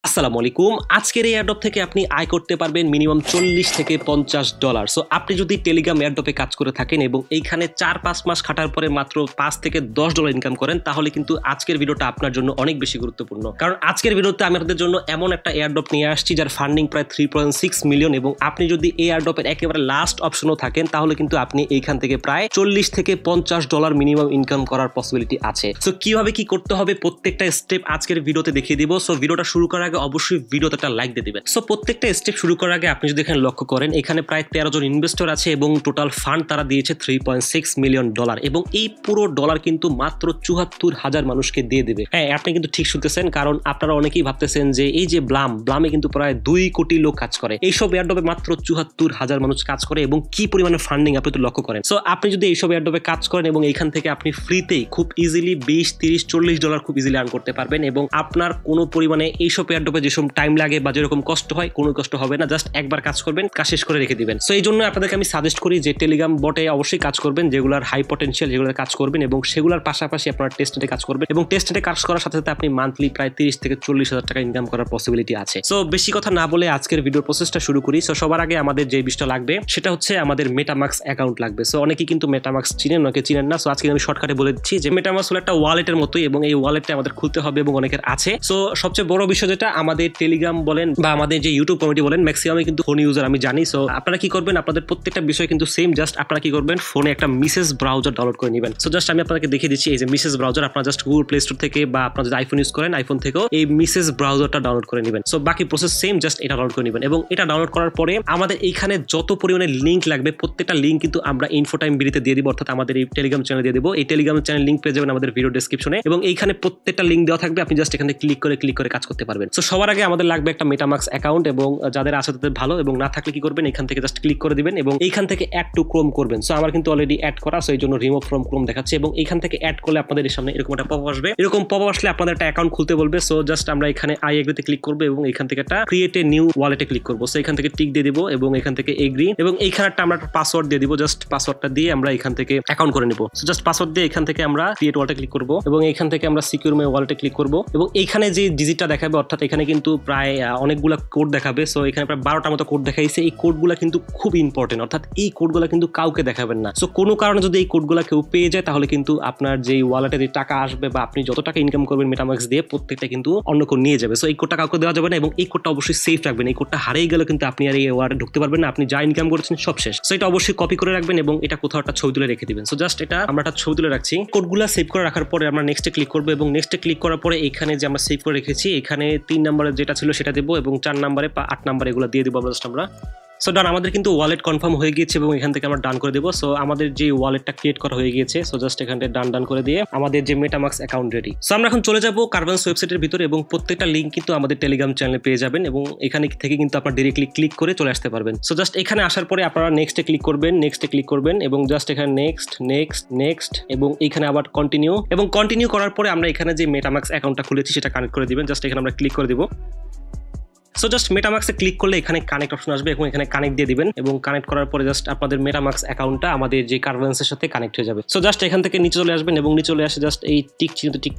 আসসালামু আলাইকুম। আজকের এই এয়ারড্রপ থেকে আপনি আয় করতে পারবেন মিনিমাম $40 থেকে $50। সো আপনি যদি টেলিগ্রাম এয়ারড্রপে কাজ করে থাকেন এবং এইখানে 4-5 মাস খাটার পরে মাত্র $5 থেকে $10 ইনকাম করেন, তাহলে কিন্তু আজকের ভিডিওটা আপনার জন্য অনেক বেশি গুরুত্বপূর্ণ। কারণ আজকের ভিডিওতে আমি আপনাদের জন্য এমন একটা এয়ারড্রপ নিয়ে আসছি যার ফান্ডিং প্রায় 3.6 মিলিয়ন, এবং আপনি যদি এই এয়ারড্রপের একেবারে লাস্ট অপশনও থাকেন তাহলে কিন্তু আপনি এইখান থেকে প্রায় $40 থেকে $50 মিনিমাম ইনকাম করার পসিবিলিটি আছে। সো কিভাবে কি করতে হবে প্রত্যেকটা স্টেপ আজকের ভিডিওতে দেখিয়ে দিব। সো ভিডিওটা শুরু করার আগে অবশ্যই ভিডিওতে একটা লাইক দিয়ে দিবেন। সো প্রত্যেকটা স্টেপ শুরু করার আগে আপনি যদি এখানে লক্ষ্য করেন, এখানে প্রায় 13 জন ইনভেস্টর আছে এবং টোটাল ফান্ড তারা দিয়েছে $3.6 মিলিয়ন, এবং এই পুরো ডলার কিন্তু মাত্র 74,000 মানুষকে দিয়ে দেবে। হ্যাঁ, আপনি কিন্তু ঠিক শুনতেছেন, কারণ আপনারা অনেকেই ভাবতেছেন যে এই যে ব্লামে কিন্তু প্রায় 2 কোটি লোক কাজ করে, এইসব এয়ারড্রপে মাত্র 74,000 মানুষ কাজ করে এবং কি পরিমাণে ফান্ডিং আপনি তো লক্ষ্য করেন। সো আপনি যদি এইসব এয়ারড্রপে কাজ করেন এবং এইখান থেকে আপনি ফ্রিতেই খুব ইজিলি $20-30-40 খুব ইজিলি আর্ন করতে পারবেন, এবং আপনার কোনো পরিমাণে এইসব এয়ারড্রপে যেসব টাইম লাগে বা যেরকম কষ্ট হয় কোনো কষ্ট হবে না। জাস্ট একবার কাজ করবেন, কাজ শেষ করে রেখে দিবেন। সো এই জন্য আপনাদেরকে আমি সাজেস্ট করি যে টেলিগ্রাম বটে অবশ্যই কাজ করবেন, যেগুলোর হাই পটেনশিয়াল, যেগুলো কাজ করবেন, এবং সেগুলোর পাশাপাশি আপনারা টেস্টনেটে কাজ করবেন, এবং টেস্টনেটে কাজ করার সাথে সাথে আপনি মান্থলি প্রায় 30 থেকে 40,000 টাকা ইনকাম করার পসিবিলিটি আছে। সো বেশি কথা না বলে আজকের ভিডিও প্রসেসটা শুরু করি। সো সবার আগে আমাদের যে বিষয়টা লাগবে সেটা হচ্ছে আমাদের মেটামাক্স অ্যাকাউন্ট লাগবে। সো অনেকেই কিন্তু মেটামাক্স চিনেন, অনেকে চিনেন না। সো আজকে আমি শর্টকাটে বলে দিচ্ছি যে মেটামাক্স হলো একটা ওয়ালেটের মতোই, এবং এই ওয়ালেটটা আমাদের খুলতে হবে এবং অনেকের আছে। সো সবচেয়ে বড় বিষয় যেটা, আমাদের টেলিগ্রাম বলেন বা আমাদের যে ইউটিউব কমিউনিটি বলেন, ম্যাক্সিমামে কিন্তু ফোন ইউজার আমি জানি। সো আপনারা কি করবেন, আপনাদের প্রত্যেকটা বিষয় কিন্তু সেম। জাস্ট আপনারা কি করবেন, ফোনে একটা মিসেস ব্রাউজার ডাউনলোড করে নেবেন। সো জাস্ট আমি আপনাকে দেখিয়ে দিচ্ছি, এই যে মিসেস ব্রাউজার, আপনারা জাস্ট গুগল প্লে স্টোর থেকে বা আপনারা যদি আইফোন ইউজ করেন আইফোন থেকেও এই মিসেস ব্রাউজারটা ডাউনলোড করে নেবেন। সো বাকি প্রসেস সেম, জাস্ট এটা ডাউনলোড করে নেবেন, এবং এটা ডাউনলোড করার পরে আমাদের এইখানে যত পরিমাণে লিঙ্ক লাগবে প্রত্যেকটা লিঙ্ক কিন্তু আমরা ইনফো টাইম ভিডিওতে দিয়ে দিব, অর্থাৎ আমাদের এই টেলিগ্রাম চ্যানেলে দিয়ে দিব। এই টেলিগ্রাম চ্যানেল লিঙ্ক পেয়ে যাবেন আমাদের ভিডিও ডেসক্রিপশনে, এবং এইখানে প্রত্যেকটা লিঙ্ক দেওয়া থাকবে। আপনি জাস্ট এখানে ক্লিক করে কাজ করতে পারবেন। সো সবার আগে আমাদের লাগবে একটা মেটামাক্স অ্যাকাউন্ট, এবং যাদের আছে তাদের ভালো, এবং না থাকলে কি করবেন, এখান থেকে জাস্ট ক্লিক করে দিবেন এবং এইখান থেকে অ্যাড টু ক্রোম করবেন। সো আমার কিন্তু অলরেডি অ্যাড করা, সো এই জন্য রিমুভ ফ্রম ক্রোম দেখাচ্ছে, এবং এইখান থেকে অ্যাড করলে আপনাদের সামনে এরকম একটা পপ আসবে। এরকম পপ আসলে আপনাদের একটা অ্যাকাউন্ট খুলতে বলবে। সো জাস্ট আমরা এখানে আই এগ্রিতে ক্লিক করবো এবং এখান থেকে একটা ক্রিয়েট এ নিউ ওয়ালেটে ক্লিক করবো। সো এখান থেকে টিক দিয়ে দিব এবং এখান থেকে এগ্রি, এবং এইখানে একটা আমরা পাসওয়ার্ড দিয়ে দিব। জাস্ট পাসওয়ার্ডটা দিয়ে আমরা এখান থেকে অ্যাকাউন্ট করে নিব। সো জাস্ট পাসওয়ার্ড দিয়ে এখান থেকে আমরা ক্রিয়েট ওয়ালেটে ক্লিক করবো, এবং এখান থেকে আমরা সিকিউর মাই ওয়ালেটে ক্লিক করবো, এবং এইখানে যে ডিজিটটা দেখাবে, অর্থাৎ এখানে কিন্তু প্রায় অনেকগুলো কোড দেখাবে। সো এখানে প্রায় 12টা মতো কোড দেখাইছে। এই কোডগুলো কিন্তু খুব ইম্পর্টেন্ট, অর্থাৎ এই কোডগুলো কিন্তু কাউকে দেখাবেন না। সো কোনো কারণে যদি এই কোডগুলো কেউ পেয়ে যায় তাহলে কিন্তু আপনার যে ওয়ালেটে যে টাকা আসবে বা আপনি যত টাকা ইনকাম করবেন মেটামাক্স দিয়ে প্রত্যেকটা কিন্তু অন্য কেউ নিয়ে যাবে। সো এই কোডটা কাউকে দেওয়া যাবে না, এবং এই কোডটা অবশ্যই সেফ রাখবেন। এই কোডটা হারিয়ে গেলে কিন্তু আপনি আর এই ওয়ালেটে ঢুকতে পারবেন না, আপনি যা ইনকাম করেছেন সব শেষ। সো এটা অবশ্যই কপি করে রাখবেন এবং এটা কোথাও একটা ছবি তুলে রেখে দিবেন। সো জাস্ট এটা আমরা একটা ছবি তুলে রাখছি। কোডগুলো সেভ করে রাখার পরে আমরা নেক্সটে ক্লিক করবো, এবং নেক্সটে ক্লিক করার পরে এখানে যে আমরা সেভ করে রেখেছি এখানে 3 নম্বরে যেটা ছিল সেটা দেবো, এবং 4 নম্বরে বা 8 নম্বরে এগুলো দিয়ে দিব আমরা। সো ডান, আমাদের কিন্তু ওয়ালেট কনফার্ম হয়ে গিয়েছে এবং এখান থেকে আমরা ডান করে দেবো। সো আমাদের যে ওয়ালেটটা ক্রিয়েট করা হয়ে গিয়েছে, সো জাস্ট এখান থেকে ডান করে দিয়ে আমাদের যে মেটামাক্স অ্যাকাউন্ট রেডি। সো আমরা এখন চলে যাবো কার্ভান্স ওয়েবসাইটের ভিতরে, এবং প্রত্যেকটা লিঙ্ক কিন্তু আমাদের টেলিগ্রাম চ্যানেলে পেয়ে যাবেন, এবং এখানে থেকে কিন্তু আপনারা ডিরেক্টলি ক্লিক করে চলে আসতে পারবেন। সো জাস্ট এখানে আসার পরে আপনারা নেক্সটে ক্লিক করবেন, এবং জাস্ট এখানে নেক্সট, এবং এখানে আবার কন্টিনিউ করার পরে আমরা এখানে যে মেটামাক্স অ্যাকাউন্টটা খুলেছি সেটা কানেক্ট করে দিবেন। জাস্ট এখানে আমরা ক্লিক করে দিব। সো জাস্ট মেটামাক্সে ক্লিক করলে এখানে কানেক্ট অপশন আসবে, এবং এখানে কানেক্ট দিয়ে দিবেন, এবং কানেক্ট করার পরে জাস্ট আপনাদের মেটামাক্স অ্যাকাউন্টটা আমাদের যে কার্ভান্সের সাথে কানেক্ট হয়ে যাবে। সো জাস্ট এখান থেকে নিচে চলে আসবেন, এবং নিচে চলে আসে জাস্ট এই টিক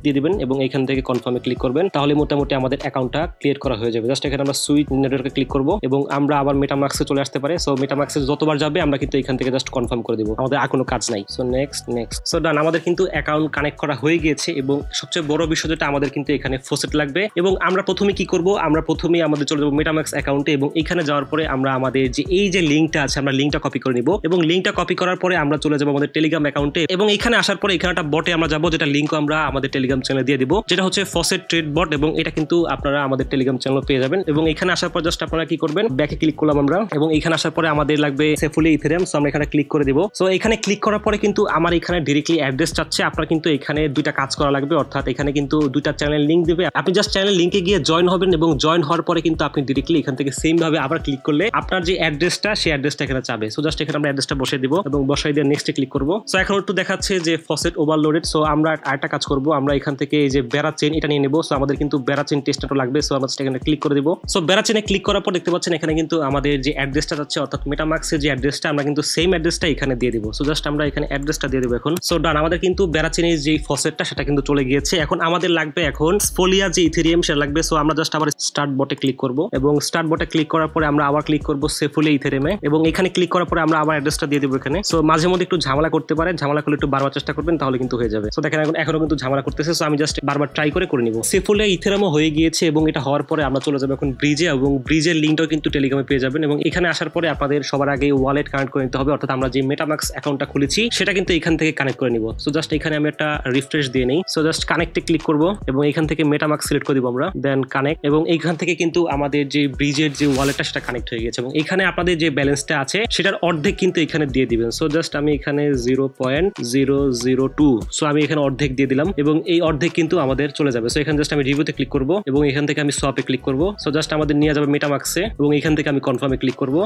দিয়ে দিবেন, এবং এখান থেকে কনফার্মে ক্লিক করবেন। তাহলে মোটামুটি আমাদের অ্যাকাউন্টটা ক্লিয়ার করা হয়ে যাবে। জাস্ট এখানে আমরা সুইচ নেটওয়ার্কে ক্লিক করবো, এবং আমরা আবার মেটামাক্সে চলে আসতে পারে। সো মেটামাক্সে যতবার যাবে আমরা কিন্তু এখান থেকে জাস্ট কনফার্ম করে দিব, আমাদের আর কোনো কাজ নাই। So next. সো ডান, আমাদের কিন্তু অ্যাকাউন্ট কানেক্ট করা হয়ে গিয়েছে, এবং সবচেয়ে বড় বিষয় যেটা, আমাদের কিন্তু এখানে ফসেট লাগবে, এবং আমরা প্রথমে কি করবো, আমরা প্রথমে আমাদের চলে যাবো মেটামাক্স অ্যাকাউন্টে, এবং এখানে যাওয়ার পরে আমরা আমাদের যে এই যে লিঙ্কটা আছে আমরা লিঙ্কটা কপি করে নিব, এবং লিঙ্কটা কপি করার পরে আমরা চলে যাবো আমাদের টেলিগ্রাম অ্যাকাউন্টে, এবং এখানে আসার পরে এখানে একটা বটে আমরা যাবো, যেটা লিঙ্ক আমরা আমাদের টেলিগ্রাম চ্যানেলে দিয়ে দিব, যেটা হচ্ছে ফসেট ট্রেড বট, এবং এটা কিন্তু আপনারা আমাদের টেলিগ্রাম চ্যানেলে পেয়ে যাবেন। এবং এখানে আসার পর জাস্ট আপনারা কি করবেন, ব্যাকে ক্লিক করলাম আমরা, এবং এখানে আসার পরে আমাদের লাগবে সেফুলি ইথেরিয়াম। সো আমরা এখানে ক্লিক করে দিব। সো এখানে ক্লিক করার পরে কিন্তু আমার এখানে ডিরেক্টলি অ্যাড্রেস চাচ্ছে। আপনার কিন্তু এখানে দুইটা কাজ করা লাগবে, অর্থাৎ এখানে কিন্তু দুইটা চ্যানেল লিঙ্ক দিবে। আপনি জাস্ট চ্যানেল লিঙ্কে গিয়ে জয়েন হবেন, এবং জয়েন হওয়ার পরে কিন্তু আপনি ডিরেক্টলি এখান থেকে সেম ভাবে আবার ক্লিক করলে আপনার যে অ্যাড্রেসটা সেই অ্যাড্রেসটা এখানে যাবে। সো জাস্ট এখানে আমরা অ্যাড্রেসটা বসিয়ে দিব এবং বসাই দিয়ে নেক্সটে ক্লিক করব। সো এখন একটু দেখাচ্ছে যে ফসেট ওভারলোডেড। সো আমরা আরেকটা কাজ করব, আমরা এখান থেকে এই যে বেড়া চেইন এটা নিয়ে নেব। সো আমাদের কিন্তু বেড়া চেইন টেস্টটা লাগবে। সো আমরা এখানে ক্লিক করে দিব। সো বেড়া চেইনে ক্লিক করার পর দেখতে পাচ্ছেন এখানে কিন্তু আমাদের যে অ্যাড্রেসটা যাচ্ছে অর্থাৎ মেটামাক্সের যে অ্যাড্রেসটা আমরা কিন্তু সেম অ্যাড্রেসটা এখানে দিয়ে দিব। সো জাস্ট আমরা এখানে অ্যাড্রেসটা দিয়ে দেব এখন। সো ডান, আমাদের কিন্তু বেড়া চেইনের যে ফসেটটা সেটা কিন্তু চলে গিয়েছে। এখন আমাদের লাগবে এখন স্পোলিয়া যে ইথেরিয়াম সেটা লাগবে। সো আমরা জাস্ট আবার স্টার্ট বটে ক্লিক করব এবং স্টার্ট বটে ক্লিক করার পরে আমরা আবার ক্লিক করব সেফুলিয়া ইথেরিয়ামে এবং এখানে ক্লিক করার পরে আমরা আবার অ্যাড্রেসটা দিয়ে দেব এখানে। সো মাঝে মধ্যে একটু ঝামেলা করতে পারে, ঝামেলা করলে একটু বারবার চেষ্টা করবেন তাহলে কিন্তু হয়ে যাবে। সো দেখেন এখনো কিন্তু ঝামেলা করতেছে। সো আমি জাস্ট বারবার ট্রাই করে নিব। সেফুলিয়া ইথেরিয়ামও হয়ে গিয়েছে এবং এটা হওয়ার পরে আমরা চলে যাবো এখন ব্রিজে এবং ব্রিজের লিঙ্কটাও কিন্তু টেলিগ্রামে পেয়ে যাবেন এবং এখানে আসার পরে আপনাদের সবার আগে ওয়ালেট কানেক্ট করে নিতে হবে, অর্থাৎ আমরা যে মেটামাক্স অ্যাকাউন্টটা খুলেছি সেটা কিন্তু এখান থেকে কানেক্ট করে নিব। সো জাস্ট এখানে আমি একটা রিফ্রেশ দিয়ে নেই। সো জাস্ট কানেক্টে ক্লিক করব এবং এখান থেকে মেটামাক্স সিলেক্ট করে দিব আমরা, দেন কানেক্ট এবং এইখান থেকে কিন্তু আমাদের যে ব্রিজের যে ওয়ালেটটা সেটা কানেক্ট হয়ে গেছে এবং এখানে আপনাদের যে ব্যালেন্সটা আছে সেটার অর্ধেক কিন্তু এখানে দিয়ে দিবেন। সো জাস্ট আমি এখানে 0.002 সো আমি এখানে অর্ধেক দিয়ে দিলাম এবং এই অর্ধেক কিন্তু আমাদের চলে যাবে। সো এখানে জাস্ট আমি রিভিউতে ক্লিক করব এবং এখান থেকে আমি সোয়াপে ক্লিক করব। সো জাস্ট আমাদের নিয়ে যাবে মেটামাক্সে এবং এখান থেকে আমি কনফার্মে ক্লিক করব।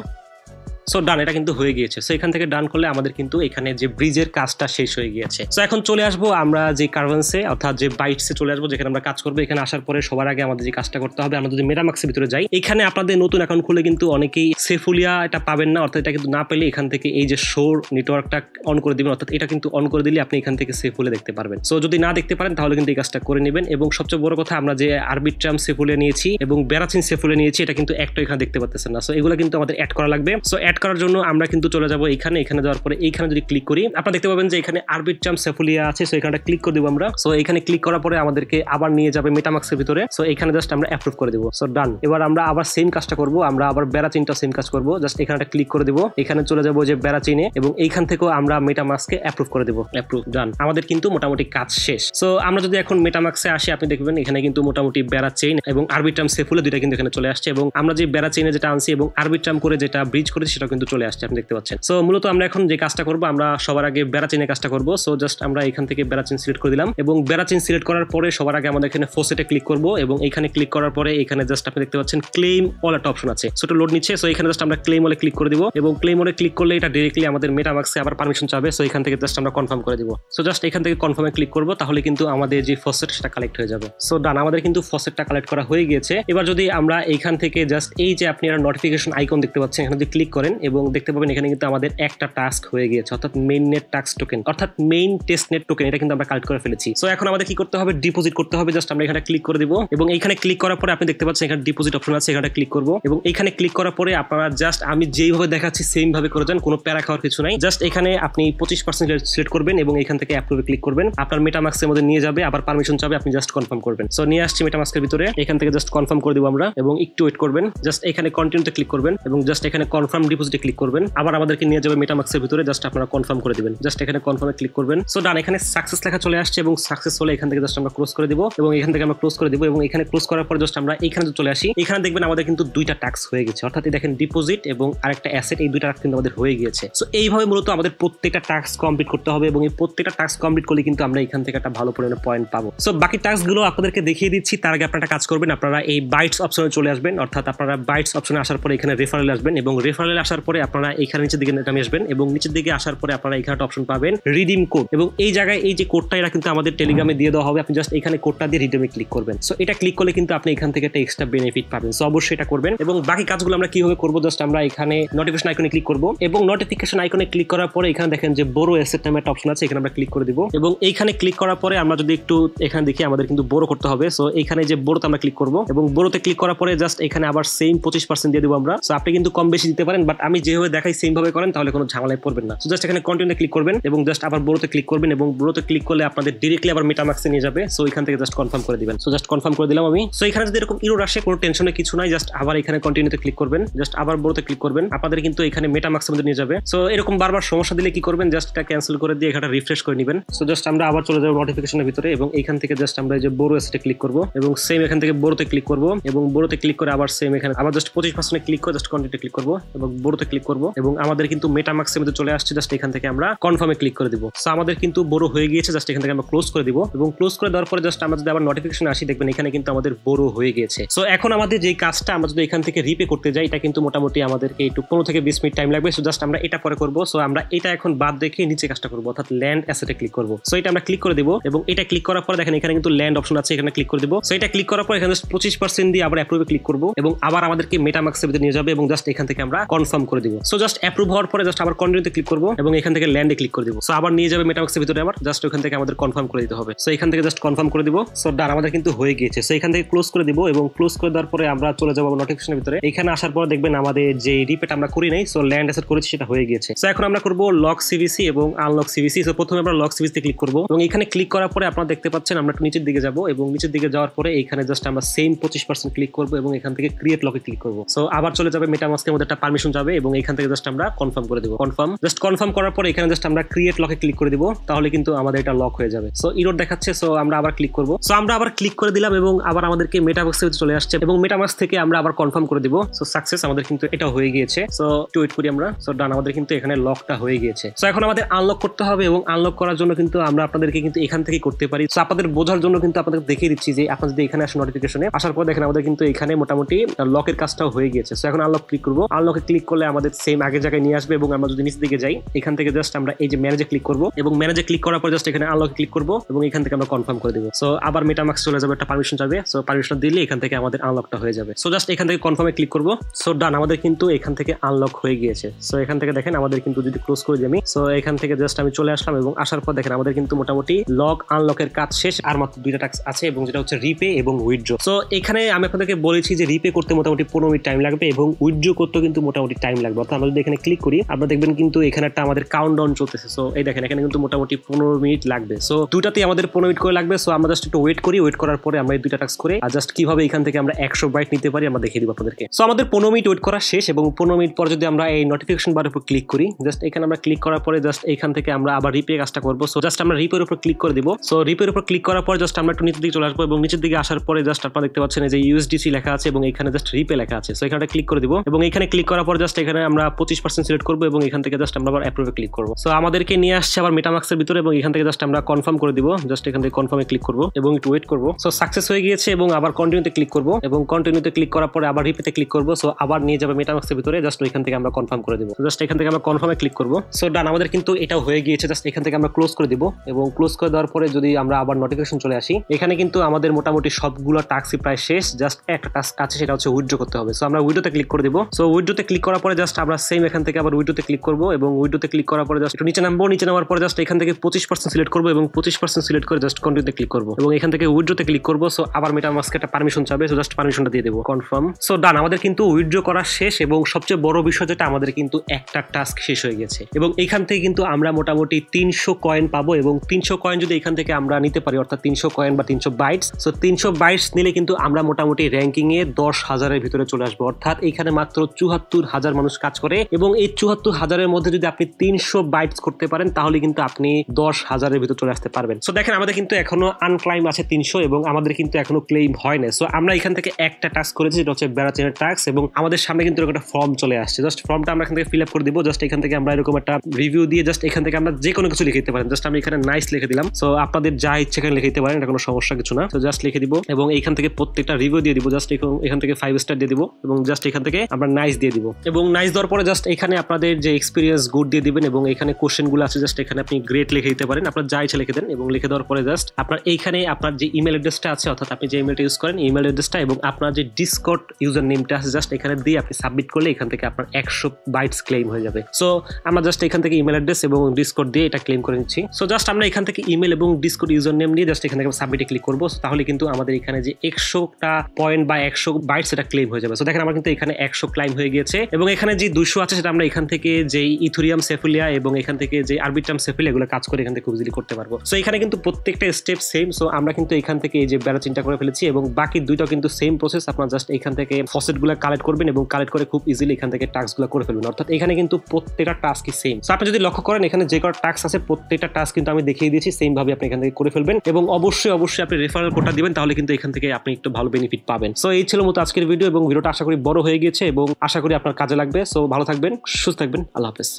সো ডান, এটা কিন্তু হয়ে গিয়েছে। সো এখান থেকে ডান করলে আমাদের কিন্তু এখানে যে ব্রিজের কাজটা শেষ হয়ে গিয়েছে। সো এখন চলে আসবো আমরা যে কার্ভান্সে অর্থাৎ যে বাইটসে চলে আসবো যেখানে আমরা কাজ করবো। এখানে আসার পরে সবার আগে আমাদের যে কাজটা করতে হবে, আমরা যদি মেটামাক্সের ভিতরে যাই, এখানে আপনাদের নতুন অ্যাকাউন্ট খুলে কিন্তু অনেকেই সেফুলিয়া এটা পাবেন না, অর্থাৎ এটা কিন্তু না পেলে এখান থেকে এই যে শোর নেটওয়ার্কটা অন করে দিবেন, অর্থাৎ এটা কিন্তু অন করে দিলে আপনি এখান থেকে সেফুলিয়া দেখতে পারবেন। সো যদি না দেখতে পারেন তাহলে কিন্তু এই কাজটা করে নেবেন এবং সবচেয়ে বড় কথা আমরা যে আরবিট্রাম সেফুলিয়া নিয়েছি এবং বেরাচিন সেফুলিয়া নিয়েছি এটা কিন্তু একটা এখানে দেখতে পাচ্ছেন না। সো এগুলো কিন্তু আমাদের অ্যাড করা লাগবে। সো অ্যাড করার জন্য আমরা কিন্তু চলে যাবো এখানে যাওয়ার পরে এইখানে যদি ক্লিক করি আপনারা দেখতে পাবেন যে এখানে আরবিট্রাম সেফুলিয়া আছে। সো এখানে ক্লিক করে দিব আমরা। সো এখানে ক্লিক করার পরে আমাদেরকে আবার নিয়ে যাবে মেটামাক্সের ভিতরে। সো এখানে জাস্ট আমরা অ্যাপ্রুভ করে দিব। সো ডান, এবার আমরা আবার সেম কাজটা করব, আমরা আবার বেরাচিনটা সেম কাজ করব। জাস্ট এখানে ক্লিক করে দিব, এখানে চলে যাবো যে বেরাচিনে এবং এইখান থেকেও আমরা মেটামাক্সকে অ্যাপ্রুভ করে দিব। অ্যাপ্রুভ, ডান, আমাদের কিন্তু মোটামুটি কাজ শেষ। সো আমরা যদি এখন মেটামাক্সে আসি আপনি দেখবেন এখানে কিন্তু মোটামুটি বেরাচিন এবং আরবিট্রাম সেফুলিয়া দুইটা কিন্তু এখানে চলে আসছে এবং আমরা যে বেরাচিনে যেটা আনছি এবং আরবিট্রাম করে যেটা ব্রিজ করেছি সেটা কিন্তু চলে আসছে, আপনি দেখতে পাচ্ছেন। সো মূলত আমরা এখন যে কাজটা করব, আমরা সবার আগে বেরাচিনের কাজটা করব। সো জাস্ট আমরা এখান থেকে বেরাচিন সিলেক্ট করে দিলাম এবং বেরাচিন সিলেক্ট করার পরে সবার আগে আমাদের এখানে ফসেটে ক্লিক করব এবং এখানে ক্লিক করার পরে এখানে জাস্ট আপনি দেখতে পাচ্ছেন ক্লেম অল একটা অপশন আছে। সো এটা লোড নিচ্ছে। সো এখানে জাস্ট আমরা ক্লেম অলে ক্লিক করে দিব এবং ক্লেম অলে ক্লিক করলে এটা ডাইরেক্টলি আমাদের মেটামাক্সে আবার পারমিশন চাবে। সো এখান থেকে জাস্ট আমরা কনফার্ম করে দিব। সো জাস্ট এখান থেকে কনফার্মে ক্লিক করব, তাহলে কিন্তু আমাদের যে ফসেট সেটা কালেক্ট হয়ে যাবে। সো ডান, আমাদের কিন্তু ফসেটটা কালেক্ট করা হয়ে গিয়েছে। এবার যদি আমরা এইখান থেকে জাস্ট এই যে আপনি একটা নোটিফিকেশন আইকন দেখতে পাচ্ছেন এখানে যদি ক্লিক করেন এবং দেখতে পাবেন এখানে কিন্তু আমাদের একটা টাস্ক হয়ে গিয়েছে, অর্থাৎ মেইন নেট টাস্ক টোকেন অর্থাৎ মেইন টেস্ট নেট টোকেন, এটা কিন্তু আমরা কালেক্ট করে ফেলেছি। সো এখন আমাদের কি করতে হবে, ডিপোজিট করতে হবে। জাস্ট আমরা এখানে ক্লিক করে দিব এবং এইখানে ক্লিক করার পরে আপনি দেখতে পাচ্ছেন এখানে ডিপোজিট অপশন আছে, এখানে ক্লিক করব এবং এইখানে ক্লিক করার পরে আপনারা জাস্ট আমি যেইভাবে দেখাচ্ছি সেম ভাবে করে যান, কোনো প্যারা খাওয়ার কিছু নাই। জাস্ট এখানে আপনি 25% সিলেক্ট করবেন এবং এখান থেকে অ্যাপ্রুভে ক্লিক করবেন, আপনার মেটামাক্সের মধ্যে নিয়ে যাবে, আবার পারমিশন চাবে, আপনি জাস্ট কনফার্ম করবেন। সো নিয়ে আসছি মেটামাক্সের ভিতরে, এখান থেকে জাস্ট কনফার্ম করে দিব আমরা এবং একটু ওয়েট করবেন। জাস্ট এখানে কন্টিনিউতে ক্লিক করবেন এবং জাস্ট এখানে কনফার্ম ডিপোজিটে ক্লিক করবেন, আবার আমাদেরকে নিয়ে যাবে মেটামাক্সের ভিতরে, জাস্ট আপনারা কনফার্ম করে দিবেন। জাস্ট এখানে কনফার্মে ক্লিক করবেন। সো ডান, এখানে সাকসেস লেখা চলে আসছে এবং সাকসেস হলে এখান থেকে জাস্ট আমরা ক্লোজ করে দিব এবং এখান থেকে আমরা ক্লোজ করে দিব এবং এখানে ক্লোজ করার পর জাস্ট আমরা এখানে চলে আসি। এখানে দেখবেন আমাদের কিন্তু দুইটা টাস্ক হয়ে গেছে, অর্থাৎ দেখেন ডিপোজিট এবং আরেকটা অ্যাসেট, এই দুইটা কিন্তু আমাদের হয়ে গিয়েছে। সো এইভাবে মূলত আমাদের প্রত্যেকটা টাস্ক কমপ্লিট করতে হবে এবং এই প্রত্যেকটা টাস্ক কমপ্লিট করলে কিন্তু আমরা এখান থেকে একটা ভালো পরিমাণে পয়েন্ট পাবো। সো বাকি টাস্কগুলো আপনাদেরকে দেখিয়ে দিচ্ছি, তার আগে আপনারা কাজ করবেন, আপনারা এই বাইটস অপশনে চলে আসবেন, অর্থাৎ আপনারা বাইটস অপশনে আসার পরে এখানে রেফারেল আসবেন এবং রেফারেল আসার পরে আপনারা এখানে নিচের দিকে নামে আসবেন এবং নিচের দিকে আসার পরে আপনারা এখানে একটা অপশন পাবেন রিডিম কোড এবং এই জায়গায় এই যে কোডটা এটা কিন্তু আমাদের টেলিগ্রামে দিয়ে দেওয়া হবে, আপনি জাস্ট এখানে কোডটা দিয়ে রিডিমে ক্লিক করবেন। সো এটা ক্লিক করলে কিন্তু আপনি এখান থেকে একটা এক্সট্রা বেনিফিট পাবেন। সো অবশ্যই এটা করবেন এবং বাকি কাজগুলো আমরা কিভাবে করবো, জাস্ট আমরা এখানে নোটিফিকেশন আইকনে ক্লিক করবো এবং নোটিফিকেশন আইকনে ক্লিক করার পরে এখানে দেখেন যে বড় অ্যাসেট নামে একটা অপশন আছে, এখানে আমরা ক্লিক করে দিব এবং এইখানে ক্লিক করার পরে আমরা যদি একটু এখানে দেখি আমাদের কিন্তু বড় করতে হবে। সো এখানে যে বড়তে আমরা ক্লিক করবো এবং বড়তে ক্লিক করার পরে জাস্ট এখানে আবার সেম 25% দিয়ে দেবো আমরা। সো আপনি কিন্তু কম বেশি দিতে পারেন, বাট আমি যেভাবে দেখাই সেম ভাবে করেন তাহলে কোনো ঝামেলায় পড়বেন না। সো জাস্ট এখানে কন্টিনিউতে ক্লিক করবেন এবং জাস্ট আবার বড়তে ক্লিক করবেন এবং বড়তে ক্লিক করলে আপনাদের ডাইরেক্টলি আবার মেটামাক্সে নিয়ে যাবে। সো এখান থেকে জাস্ট কনফার্ম করে দিবেন। সো জাস্ট কনফার্ম করে দিলাম আমি। সো এখানে যদি এরকম ইরর আসে কোনো টেনশনের কিছু নাই, জাস্ট আবার এখানে কন্টিনিউতে ক্লিক করবেন, জাস্ট আবার বড়তে ক্লিক করবেন, আপনাদের কিন্তু এখানে মেটামাক্সের মধ্যে নিয়ে যাবে। সো এরকম বারবার সমস্যা দিলে কি করবেন, জাস্ট এটা ক্যান্সেল করে দিয়ে এখানে রিফ্রেশ করে নেবেন। সো জাস্ট আমরা আবার চলে যাবো নোটিফিকেশনের ভিতরে এবং এইখান থেকে জাস্ট আমরা এই যে বড় অ্যাসেটে ক্লিক করব এবং সেম এখান থেকে বড়তে ক্লিক করব এবং বড়তে ক্লিক করে আবার সেম এখানে আবার জাস্ট 25% ক্লিক করে জাস্ট কন্টিনিউতে ক্লিক করব এবং বড় বড়তে ক্লিক করব এবং আমাদের কিন্তু মেটামাস্কের মধ্যে চলে আসছে। জাস্ট এখান থেকে আমরা কনফার্মে ক্লিক করে দিব। সো আমাদের কিন্তু বড় হয়ে গিয়েছে। জাস্ট এখান থেকে আমরা ক্লোজ করে দিব এবং ক্লোজ করে দেওয়ার পরে জাস্ট আমরা যদি আবার নোটিফিকেশন আসি দেখবেন এখানে কিন্তু আমাদের বড় হয়ে গিয়েছে। সো এখন আমাদের যে কাজটা আমরা যদি এখান থেকে রিপে করতে যাই এটা কিন্তু মোটামুটি আমাদেরকে একটু 15 থেকে 20 মিনিট টাইম লাগবে। সো জাস্ট আমরা এটা পরে করব। সো আমরা এটা এখন বাদ রেখে নিচে কাজটা করব, অর্থাৎ ল্যান্ড অ্যাসেটে ক্লিক করব। সো এটা আমরা ক্লিক করে দিব এবং এটা ক্লিক করার পর দেখেন এখানে কিন্তু ল্যান্ড অপশন আছে, এখানে ক্লিক করে দিব। সো এটা ক্লিক করার পর এখানে 25% দিয়ে আবার অ্যাপ্রুভে ক্লিক করব এবং আবার আমাদেরকে মেটামাস্কের ভিতরে নিয়ে যাবে এবং জাস্ট এখান থেকে আমরা কনফার্ম করে দিব। সো জাস্ট অ্যাপ্রুভ হওয়ার পরে জাস্ট আবার কন্টিনিউতে ক্লিক করব এবং এখান থেকে ল্যান্ডে ক্লিক করে দিব। সো আবার নিয়ে যাবে মেটামাস্কের ভিতরে, আবার জাস্ট ওখান থেকে আমাদের কনফার্ম করে দিতে হবে। সো এখান থেকে জাস্ট কনফার্ম করে দিব। সো ডান, আমাদের কিন্তু হয়ে গিয়েছে। সো এখান থেকে ক্লোজ করে দিব এবং ক্লোজ করে দেওয়ার পরে আমরা চলে যাব নোটিফিকেশনের ভিতরে। এখানে আসার পর দেখবেন আমাদের যে রিপেট আমরা করি নাই, সো ল্যান্ড অ্যাসেট করেছি সেটা হয়ে গিয়েছে। সো এখন আমরা করব লক সিভিসি এবং আনলক সিভিসি। সো প্রথমে আমরা লক সিভিসি ক্লিক করব এবং এখানে ক্লিক করার পরে আপনারা দেখতে পাচ্ছেন আমরা একটু নিচের দিকে যাব এবং নিচের দিকে যাওয়ার পরে এখানে জাস্ট আমরা সেম 25% ক্লিক করব এবং এখান থেকে ক্রিয়েট লকে ক্লিক করব। সো আবার চলে যাবে মেটামাস্কের মধ্যে একটা পারমিশন যাবে এবং এখান থেকে জাস্ট আমরা কনফার্ম করে দেব। কনফার্ম, জাস্ট কনফার্ম করার পরে এখানে জাস্ট আমরা ক্রিয়েট লকে ক্লিক করে দিব, তাহলে কিন্তু আমাদের এটা লক হয়ে যাবে। সো ইরোর দেখাচ্ছে। সো আমরা আবার ক্লিক করব। সো আমরা আবার ক্লিক করে দিলাম এবং আবার আমাদেরকে মেটামাস্কে চলে আসছে এবং মেটামাস্ক থেকে আমরা আবার কনফার্ম করে দিব। সো সাকসেস, আমাদের কিন্তু এটা হয়ে গিয়েছে। সো একটু ওয়েট করি আমরা। সো ডান, আমাদের কিন্তু এখানে লকটা হয়ে গিয়েছে। সো এখন আমাদের আনলক করতে হবে এবং আনলক করার জন্য কিন্তু আমরা আপনাদেরকে কিন্তু এখান থেকে করতে পারি। সো আপনাদের বোঝার জন্য কিন্তু আপনাদের দেখিয়ে দিচ্ছি যে আপনারা যদি এখানে আসেন নোটিফিকেশনে আসার পর দেখেন আমাদের কিন্তু এখানে মোটামুটি লকের কাজটাও হয়ে গিয়েছে। সো এখন আনলক ক্লিক করব। আনলকে ক্লিক করলে আমাদের সেম আগের জায়গায় নিয়ে আসবে এবং আমরা যদি নিচের দিকে যাই এখান থেকে জাস্ট আমরা এই যে ম্যানেজে ক্লিক করব এবং ম্যানেজে ক্লিক করার পর জাস্ট এখানে আনলকে ক্লিক করব এবং এখান থেকে আমরা কনফার্ম করে দেব। সো আবার মেটামাস্ক চলে যাবে, একটা পারমিশন যাবে। সো পারমিশন দিলে এখান থেকে আমাদের আনলকটা হয়ে যাবে। সো জাস্ট এখান থেকে কনফার্মে ক্লিক করব। সো ডান, আমাদের কিন্তু এখান থেকে আনলক হয়ে গিয়েছে। সো এখান থেকে দেখেন আমাদের কিন্তু যদি ক্লোজ করে দিই আমি, সো এখান থেকে জাস্ট আমি চলে আসলাম এবং আসার পর দেখেন আমাদের কিন্তু মোটামুটি লক আনলকের কাজ শেষ, আর মাত্র দুইটা টাস্ক আছে এবং যেটা হচ্ছে রিপে এবং উইথড্র। সো এখানে আমি আপনাদেরকে বলেছি যে রিপে করতে মোটামুটি 15 মিনিট টাইম লাগবে এবং উইথড্র করতে কিন্তু মোটামুটি টাইম লাগবে। অর্থাৎ আমরা যদি এখানে ক্লিক করি আপনারা দেখবেন কিন্তু এখানে একটা আমাদের কাউন্টডাউন চলতেছে। সো এই দেখেন এখানে কিন্তু মোটামুটি 15 মিনিট লাগবে। সো দুটাতেই আমাদের 15 মিনিট করে লাগবে। সো আমরা জাস্ট একটু ওয়েট করি, ওয়েট করার পরে আমরা এই দুইটা টাস্ক করে আর জাস্ট কিভাবে এখান থেকে আমরা 100 বাইট নিতে পারি আমরা দেখিয়ে দিব আপনাদেরকে। সো আমাদের 15 মিনিট ওয়েট করা শেষ এবং 15 মিনিট পর যদি আমরা এই নোটিফিকেশন বারের উপর ক্লিক করি, জাস্ট এখানে আমরা ক্লিক করার পরে জাস্ট এখান থেকে আমরা আবার রিপে কাজটা করব। সো জাস্ট আমরা রিপের উপর ক্লিক করে দিব। সো রিপের উপর ক্লিক করার পর জাস্ট আমরা একটু নিচের দিকে চলে আসবো এবং নিচের দিকে আসার পরে জাস্ট আপনারা দেখতে পাচ্ছেন যে ইউএসডিসি লেখা আছে এবং এখানে জাস্ট রিপে লেখা আছে। সো এখানে ক্লিক করে দিব এবং এখানে ক্লিক করার পর জাস্ট এখানে আমরা 25% সিলেক্ট করব এবং এখান থেকে জাস্ট আমরা আবার অ্যাপ্রুভে ক্লিক করব। সো আমাদেরকে নিয়ে আসছে আবার মেটামাস্কের ভিতরে এবং এখান থেকে জাস্ট আমরা কনফার্ম করে দিব। জাস্ট এখান থেকে কনফার্মে ক্লিক করব এবং একটু ওয়েট করব। সো সাকসেস হয়ে গিয়েছে এবং আবার কন্টিনিউতে ক্লিক করব এবং কন্টিনিউতে ক্লিক করার পরে আবার রিপেতে ক্লিক করব। সো আবার নিয়ে যাবে মেটামাস্কের ভিতরে, জাস্ট ওইখান থেকে আমরা কনফার্ম করে দিব। জাস্ট এখান থেকে আমরা কনফার্মে ক্লিক করব। সো ডান, আমাদের কিন্তু এটাও হয়ে গিয়েছে। জাস্ট এখান থেকে আমরা ক্লোজ করে দিব এবং ক্লোজ করে দেওয়ার পরে যদি আমরা আবার নোটিফিকেশন চলে আসি এখানে কিন্তু আমাদের মোটামুটি সবগুলো টাস্কই প্রায় শেষ। জাস্ট একটা টাস্ক আছে, সেটা হচ্ছে উইথড্র করতে হবে। সো আমরা উইথড্রতে ক্লিক করে দিব। সো উইথড্রতে ক্লিক করার পরে জাস্ট আমরা সেম এখান থেকে আবার উইথড্রতে ক্লিক করব এবং উইথড্রতে ক্লিক করার পরে জাস্ট একটু নিচে নামবো। নিচে নামার পরে জাস্ট এখান থেকে 25% সিলেক্ট করব এবং 25% সিলেক্ট করে জাস্ট কন্টিনিউতে ক্লিক করব এবং এখান থেকে উইথড্রতে ক্লিক করব। সো আবার মেটামাস্কে একটা পারমিশন চাবে। সো জাস্ট পারমিশনটা দিয়ে দেব, কনফার্ম। সো ডান, আমাদের কিন্তু উইথড্র করা শেষ এবং সবচেয়ে বড় বিষয় যেটা আমাদের কিন্তু একটা টাস্ক শেষ হয়ে গেছে এবং এখান থেকে কিন্তু আমরা মোটামুটি 300 কয়েন পাবো এবং 300 কয়েন যদি এখান থেকে আমরা নিতে পারি, অর্থাৎ 300 কয়েন বা 300 বাইটস। সো 300 বাইটস নিলে কিন্তু আমরা মোটামুটি র্যাঙ্কিং এ 10,000-এর ভিতরে চলে আসবো। অর্থাৎ এখানে মাত্র 74,000 মানুষ কাজ করে এবং এই 74,000-এর মধ্যে যদি আপনি 300 বাইটস করতে পারেন তাহলে কিন্তু আপনি 10,000-এর ভিতরে চলে আসতে পারবেন। সো দেখেন আমাদের কিন্তু এখনো আনক্লাইম আছে 300 এবং আমাদের কিন্তু এখনো ক্লেম হয় না। সো আমরা এখান থেকে একটা টাস্ক করেছি, যেটা হচ্ছে বেড়াচেনের টাস্ক এবং আমাদের সামনে কিন্তু এরকম একটা ফর্ম চলে আসছে। জাস্ট ফর্মটা আমরা এখান থেকে ফিল আপ করে দিব। জাস্ট এখান থেকে আমরা এরকম একটা রিভিউ দিয়ে জাস্ট এখান থেকে আমরা যে কোনো কিছু লিখে দিতে পারেন। জাস্ট আমি এখানে নাইস লিখে দিলাম। সো আপনাদের যা ইচ্ছে এখানে লিখে দিতে পারেন, এটা কোনো সমস্যা কিছু না। তো জাস্ট লিখে দিব এবং এইখান থেকে প্রত্যেকটা রিভিউ দিয়ে দিব। জাস্ট এখান থেকে 5 স্টার দিয়ে দিব এবং জাস্ট এখান থেকে আমরা নাইস দিয়ে দিব এবং নাইস দেওয়ার পরে জাস্ট এখানে আপনাদের যে এক্সপিরিয়েন্স গুড দিয়ে দিবেন এবং এখানে কোশ্চেনগুলো আছে জাস্ট এখানে আপনি গ্রেট লিখে দিতে পারেন। আপনার যা ইচ্ছে লিখে দেন এবং লিখে দেওয়ার পরে জাস্ট আপনার এইখানে আপনার যে ইমেল অ্যাড্রেসটা আছে, অর্থাৎ আপনি যে ইমেলটা ইউজ করেন ইমেল অ্যাড্রেসটা এবং আপনার যে ডিসকর্ড ইউজার নেমটা আছে জাস্ট এখানে দিয়ে আপনি সাবমিট করলে এখান থেকে আপনার 100 বাইটস ক্লেম হয়ে যাবে। সো আমরা জাস্ট এখান থেকে ইমেল অ্যাড্রেস এবং ডিসকর্ড দিয়ে এটা ক্লেম করে নিচ্ছি। সো জাস্ট আমরা এখান থেকে ইমেল এবং ডিসকর্ড ইউজার নেম নিয়ে জাস্ট এখান থেকে সাবমিটে ক্লিক করবো। তাহলে কিন্তু আমাদের এখানে যে 100টা পয়েন্ট বা 100 বাইটস এটা ক্লেম হয়ে যাবে। সো দেখেন আমার কিন্তু এখানে 100 ক্লেম হয়ে গিয়েছে এবং এখানে যে 200 আছে সেটা আমরা এখান থেকে যে ইথেরিয়াম সেফুলিয়া এবং এখান থেকে যে আরবিট্রাম সেফুলিয়া এগুলো কাজ করে এখান থেকে খুব ইজিলি করতে পারবো। সো এখানে কিন্তু প্রত্যেকটা স্টেপ সেম। সো আমরা কিন্তু এখান থেকে এই যে বেড়া চিন্তা করে ফেলেছি এবং বাকি দুইটা কিন্তু সেম প্রসেস। আপনারা জাস্ট এখান থেকে ফসেটগুলো কালেক্ট করবেন এবং কালেক্ট করে খুব ইজিলি এখান থেকে টাস্কগুলো করে ফেলবেন। অর্থাৎ এখানে কিন্তু প্রত্যেকটা টাস্কই সেম। সো আপনি যদি লক্ষ্য করেন এখানে যে কটা টাস্ক আছে প্রত্যেকটা টাস্ক কিন্তু আমি দেখিয়ে দিয়েছি, সেম ভাবে আপনি এখান থেকে করে ফেলবেন এবং অবশ্যই আপনি রেফারেল কোডটা দিবেন, তাহলে কিন্তু এখান থেকে আপনি একটু ভালো বেনিফিট পাবেন। সো এই ছিল মতো আজকের ভিডিও এবং ভিডিওটা আশা করি বড় হয়ে গিয়েছে এবং আশা করি আপনার কাজে কাজে লাগবে। সো ভালো থাকবেন, সুস্থ থাকবেন, আল্লাহ হাফেজ।